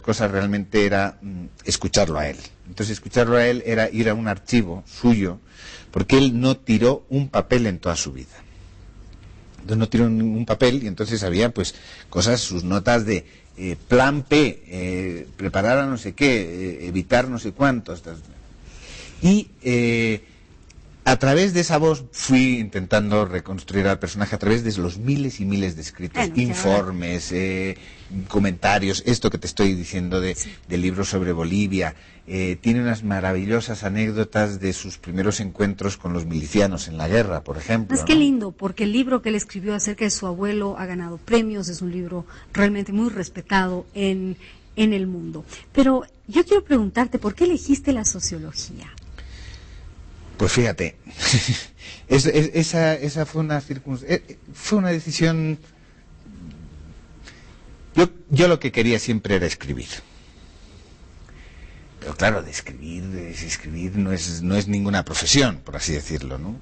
cosa realmente era escucharlo a él. Entonces escucharlo a él era ir a un archivo suyo, porque él no tiró un papel en toda su vida. Entonces no tiró ningún papel y entonces había pues cosas, sus notas de plan P, preparar a no sé qué, evitar no sé cuántos. Y a través de esa voz fui intentando reconstruir al personaje a través de los miles y miles de escritos, informes, comentarios, esto que te estoy diciendo del libro sobre Bolivia. Tiene unas maravillosas anécdotas de sus primeros encuentros con los milicianos en la guerra, por ejemplo. Es que lindo, porque el libro que él escribió acerca de su abuelo ha ganado premios, es un libro realmente muy respetado en el mundo. Pero yo quiero preguntarte, ¿por qué elegiste la sociología? Pues fíjate, esa fue una decisión. Yo lo que quería siempre era escribir. Pero claro, escribir no es ninguna profesión, por así decirlo, ¿no?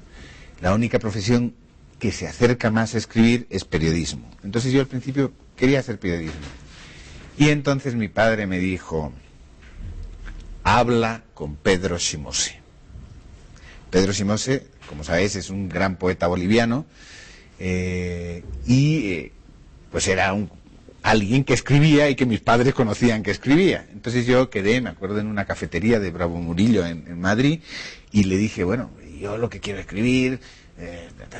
La única profesión que se acerca más a escribir es periodismo. Entonces yo al principio quería hacer periodismo. Y entonces mi padre me dijo, habla con Pedro Simose. Pedro Simose, como sabéis, es un gran poeta boliviano pues era alguien que escribía y que mis padres conocían que escribía. Entonces yo quedé, me acuerdo, en una cafetería de Bravo Murillo en Madrid y le dije, bueno, yo lo que quiero escribir,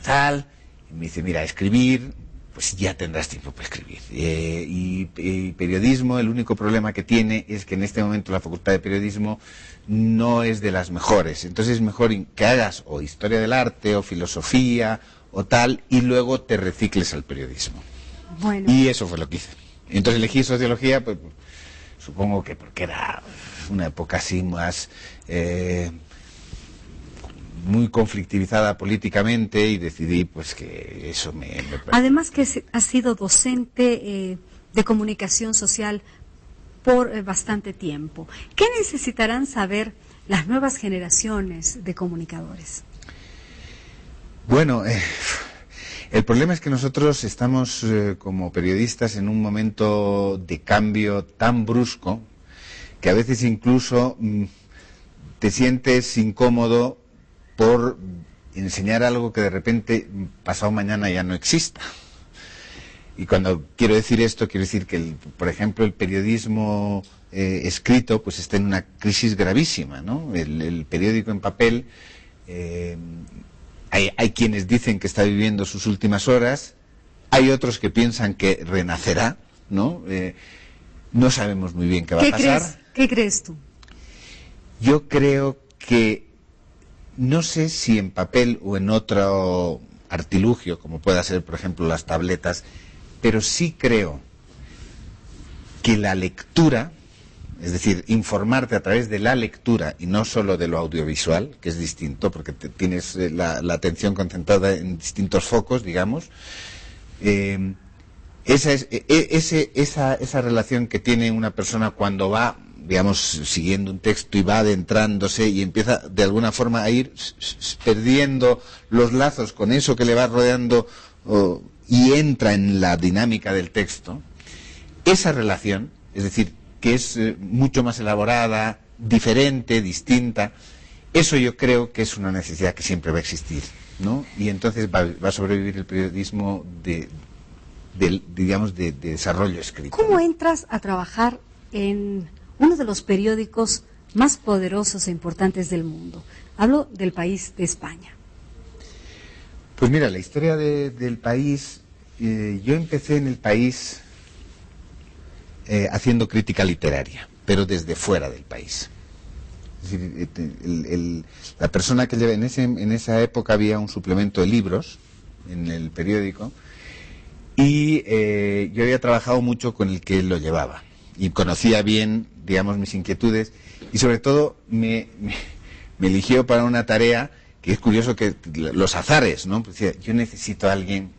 tal. Y me dice, mira, escribir, pues ya tendrás tiempo para escribir. Y periodismo, el único problema que tiene es que en este momento la Facultad de Periodismo no es de las mejores. Entonces es mejor que hagas o historia del arte o filosofía o tal y luego te recicles al periodismo. Bueno. Y eso fue lo que hice. Entonces elegí sociología, pues supongo que porque era una época así más muy conflictivizada políticamente y decidí pues que eso me... Además que has sido docente de comunicación social por bastante tiempo. ¿Qué necesitarán saber las nuevas generaciones de comunicadores? Bueno, el problema es que nosotros estamos como periodistas en un momento de cambio tan brusco que a veces incluso te sientes incómodo por enseñar algo que de repente pasado mañana ya no exista. Y cuando quiero decir esto, quiero decir que, por ejemplo, el periodismo escrito pues está en una crisis gravísima, ¿no? El periódico en papel, hay quienes dicen que está viviendo sus últimas horas, hay otros que piensan que renacerá, ¿no? No sabemos muy bien qué va a pasar. ¿Qué crees tú? Yo creo que, no sé si en papel o en otro artilugio, como pueda ser, por ejemplo, las tabletas, pero sí creo que la lectura, es decir, informarte a través de la lectura y no solo de lo audiovisual, que es distinto, porque tienes la atención concentrada en distintos focos, digamos, esa relación que tiene una persona cuando va, digamos, siguiendo un texto y va adentrándose y empieza de alguna forma a ir perdiendo los lazos con eso que le va rodeando y entra en la dinámica del texto, esa relación, es decir, que es mucho más elaborada, diferente, distinta, eso yo creo que es una necesidad que siempre va a existir, ¿no? Y entonces va a sobrevivir el periodismo de desarrollo escrito. ¿Cómo entras a trabajar en uno de los periódicos más poderosos e importantes del mundo? Hablo del país de España. Pues mira, la historia del país, yo empecé en el país haciendo crítica literaria, pero desde fuera del país. Es decir, la persona que lleva, en esa época había un suplemento de libros en el periódico y yo había trabajado mucho con el que lo llevaba y conocía bien, digamos, mis inquietudes y sobre todo me eligió para una tarea que es curioso, que los azares, ¿no? Pues decía, yo necesito a alguien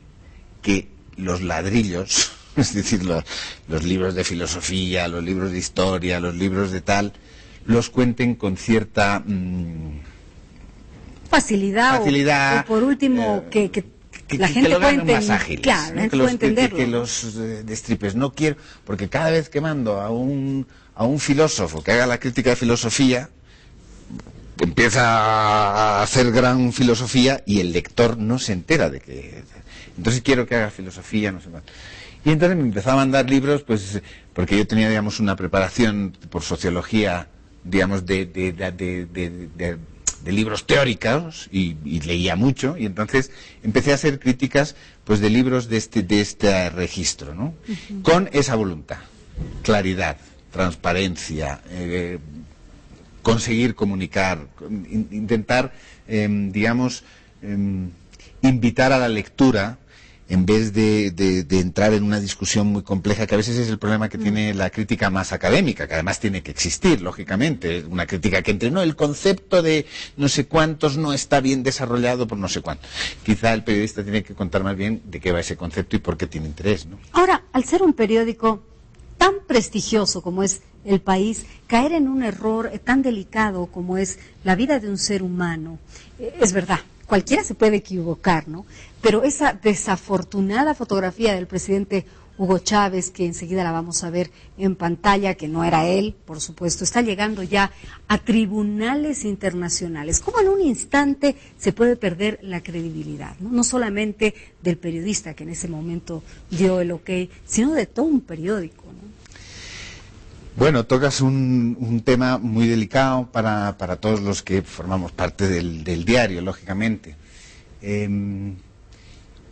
que los ladrillos, es decir, los libros de filosofía, los libros de historia, los libros de tal, los cuenten con cierta facilidad o por último que la gente lo puede hagan más ágiles, claro, ¿no? puede entenderlo. Que los destripes. No quiero, porque cada vez que mando a un filósofo que haga la crítica de filosofía, empieza a hacer gran filosofía y el lector no se entera de que... Entonces quiero que haga filosofía, no sé cuánto. Y entonces me empezaba a mandar libros, pues, porque yo tenía, digamos, una preparación por sociología, digamos, de libros teóricos y leía mucho, y entonces empecé a hacer críticas, pues, de libros de este registro, ¿no? Uh-huh. Con esa voluntad, claridad, transparencia, conseguir comunicar, intentar, digamos, invitar a la lectura en vez de entrar en una discusión muy compleja, que a veces es el problema que tiene la crítica más académica, que además tiene que existir, lógicamente, una crítica que entre, no, el concepto de no sé cuántos no está bien desarrollado por no sé cuánto. Quizá el periodista tiene que contar más bien de qué va ese concepto y por qué tiene interés, ¿no? Ahora, al ser un periódico tan prestigioso como es El País, caer en un error tan delicado como es la vida de un ser humano, es verdad, cualquiera se puede equivocar, ¿no? Pero esa desafortunada fotografía del presidente Hugo Chávez, que enseguida la vamos a ver en pantalla, que no era él, por supuesto, está llegando ya a tribunales internacionales. ¿Cómo en un instante se puede perder la credibilidad, ¿no? No solamente del periodista que en ese momento dio el ok, sino de todo un periódico, ¿no? Bueno, tocas un tema muy delicado para todos los que formamos parte del diario, lógicamente.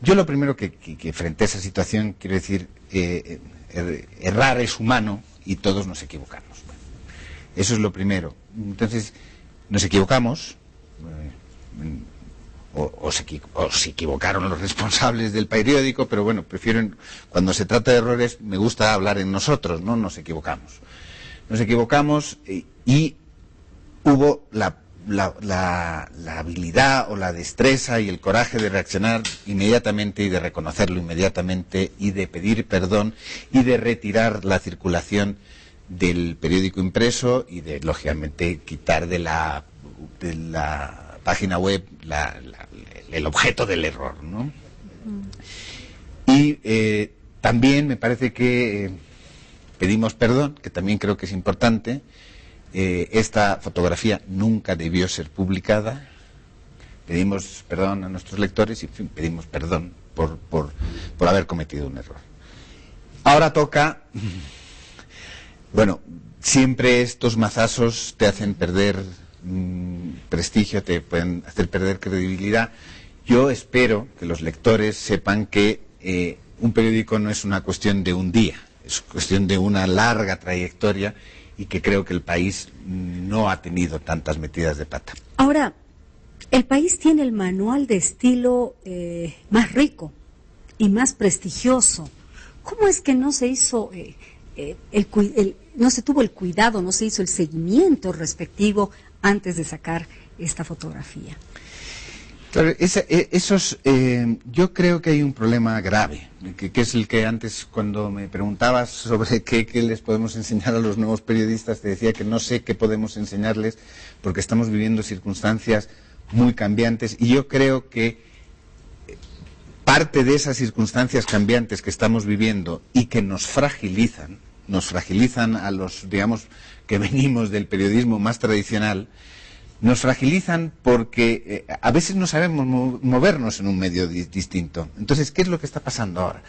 Yo lo primero que frente a esa situación quiero decir, errar es humano y todos nos equivocamos. Bueno, eso es lo primero. Entonces, nos equivocamos, o se equivocaron los responsables del periódico, pero bueno, cuando se trata de errores, me gusta hablar en nosotros, ¿no? Nos equivocamos. Nos equivocamos y hubo la habilidad o la destreza y el coraje de reaccionar inmediatamente y de reconocerlo inmediatamente y de pedir perdón y de retirar la circulación del periódico impreso y de, lógicamente, quitar de la página web el objeto del error, ¿no? Y también me parece que pedimos perdón, que también creo que es importante. Esta fotografía nunca debió ser publicada. Pedimos perdón a nuestros lectores y, en fin, pedimos perdón por haber cometido un error. Ahora toca... Bueno, siempre estos mazazos te hacen perder prestigio, te pueden hacer perder credibilidad. Yo espero que los lectores sepan que un periódico no es una cuestión de un día, es cuestión de una larga trayectoria y que creo que El País no ha tenido tantas metidas de pata. Ahora, El País tiene el manual de estilo más rico y más prestigioso. ¿Cómo es que no se hizo no se tuvo el cuidado, no se hizo el seguimiento respectivo antes de sacar esta fotografía? Claro, yo creo que hay un problema grave, que es el que antes, cuando me preguntabas sobre qué les podemos enseñar a los nuevos periodistas, te decía que no sé qué podemos enseñarles porque estamos viviendo circunstancias muy cambiantes y yo creo que parte de esas circunstancias cambiantes que estamos viviendo y que nos fragilizan a los, digamos, que venimos del periodismo más tradicional, nos fragilizan porque a veces no sabemos movernos en un medio distinto. Entonces, ¿qué es lo que está pasando ahora?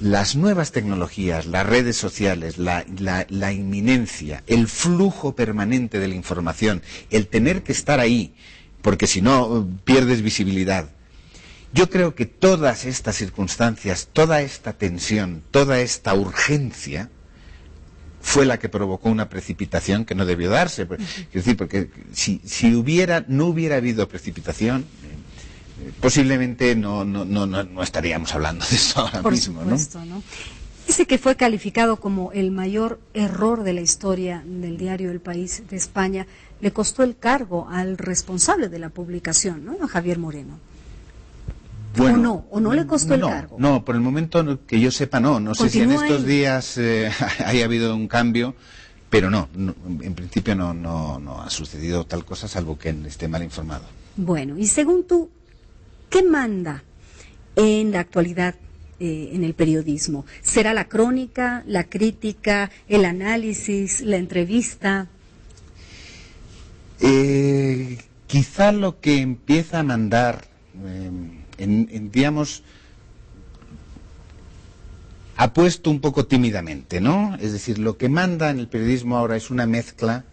Las nuevas tecnologías, las redes sociales, la inminencia, el flujo permanente de la información, el tener que estar ahí, porque si no pierdes visibilidad. Yo creo que todas estas circunstancias, toda esta tensión, toda esta urgencia fue la que provocó una precipitación que no debió darse. Es decir, porque si no hubiera habido precipitación, posiblemente no estaríamos hablando de esto ahora mismo. Por supuesto, ¿no? Dice que fue calificado como el mayor error de la historia del diario El País de España. Le costó el cargo al responsable de la publicación, ¿no? A Javier Moreno. Bueno, ¿O no le costó el cargo? No, por el momento que yo sepa no. No sé si en estos días haya habido un cambio, pero no, en principio no ha sucedido tal cosa, salvo que esté mal informado. Bueno, y según tú, ¿qué manda en la actualidad en el periodismo? ¿Será la crónica, la crítica, el análisis, la entrevista? Quizá lo que empieza a mandar, digamos, ha puesto un poco tímidamente, ¿no? Es decir, lo que manda en el periodismo ahora es una mezcla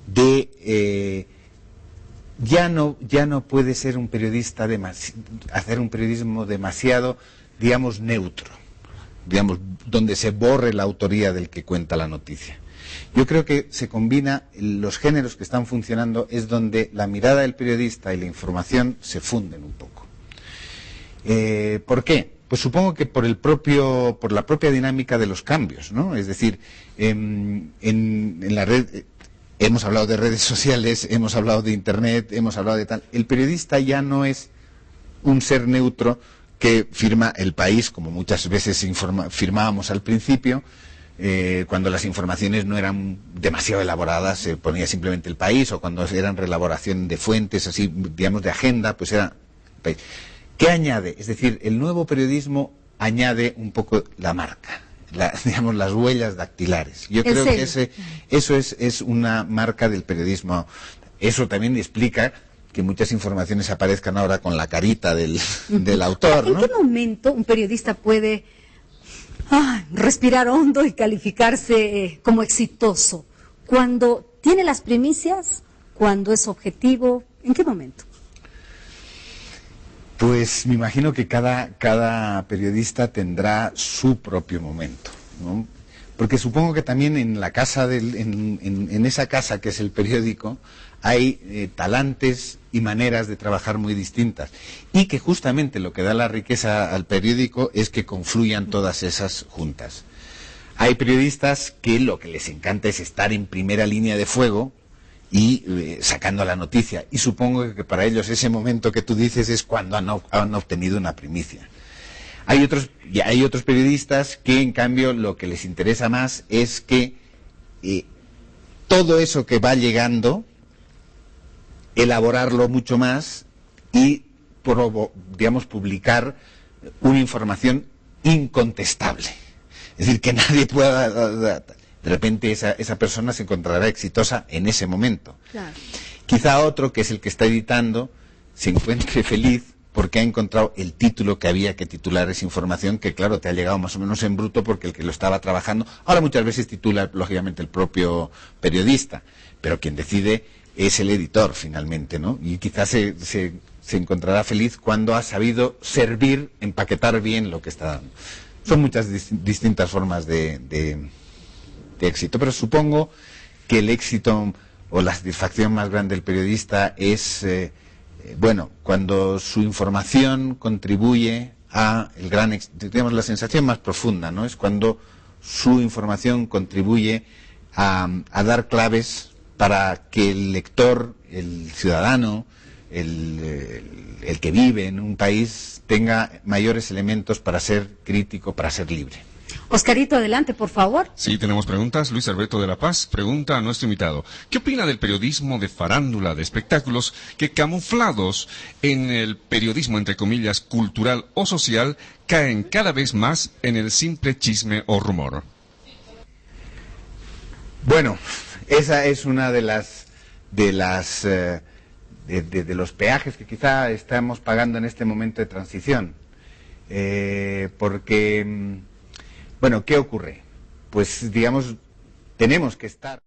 de ya no puede ser un periodista hacer un periodismo demasiado, digamos, neutro, digamos, donde se borre la autoría del que cuenta la noticia. Yo creo que se combina, los géneros que están funcionando es donde la mirada del periodista y la información se funden un poco. ¿Por qué? Pues supongo que por la propia dinámica de los cambios, ¿no? Es decir, en la red hemos hablado de redes sociales, hemos hablado de Internet, hemos hablado de tal. El periodista ya no es un ser neutro que firma El País, como muchas veces firmábamos al principio, cuando las informaciones no eran demasiado elaboradas, se ponía simplemente El País, o cuando eran reelaboración de fuentes, así, digamos, de agenda, pues era El País. ¿Qué añade? Es decir, el nuevo periodismo añade un poco la marca, digamos, las huellas dactilares. Yo creo que eso es una marca del periodismo. Eso también explica que muchas informaciones aparezcan ahora con la carita del autor, ¿no? ¿En qué momento un periodista puede respirar hondo y calificarse como exitoso? ¿Cuando tiene las primicias? ¿Cuando es objetivo? ¿En qué momento? Pues me imagino que cada periodista tendrá su propio momento, ¿no? Porque supongo que también en la casa en esa casa que es el periódico hay talantes y maneras de trabajar muy distintas, y que justamente lo que da la riqueza al periódico es que confluyan todas esas juntas. Hay periodistas que lo que les encanta es estar en primera línea de fuego y sacando la noticia, y supongo que para ellos ese momento que tú dices es cuando han obtenido una primicia. Hay otros periodistas que en cambio lo que les interesa más es que todo eso que va llegando, elaborarlo mucho más y, digamos, publicar una información incontestable. Es decir, que nadie pueda... De repente esa persona se encontrará exitosa en ese momento. Claro. Quizá otro, que es el que está editando, se encuentre feliz porque ha encontrado el título que había que titular esa información, que claro, te ha llegado más o menos en bruto porque el que lo estaba trabajando, ahora muchas veces titula lógicamente el propio periodista, pero quien decide es el editor finalmente, ¿no? Y quizás se encontrará feliz cuando ha sabido servir, empaquetar bien lo que está dando. Son muchas distintas formas de éxito, pero supongo que el éxito o la satisfacción más grande del periodista es, cuando su información contribuye a digamos, la sensación más profunda, ¿no? Es cuando su información contribuye a dar claves para que el lector, el ciudadano, el que vive en un país tenga mayores elementos para ser crítico, para ser libre. Oscarito, adelante, por favor. Sí, tenemos preguntas. Luis Alberto de la Paz pregunta a nuestro invitado: ¿qué opina del periodismo de farándula, de espectáculos, que camuflados en el periodismo, entre comillas, cultural o social, caen cada vez más en el simple chisme o rumor? Bueno, esa es una de los peajes que quizá estamos pagando en este momento de transición. Porque... Bueno, ¿qué ocurre? Pues, digamos, tenemos que estar...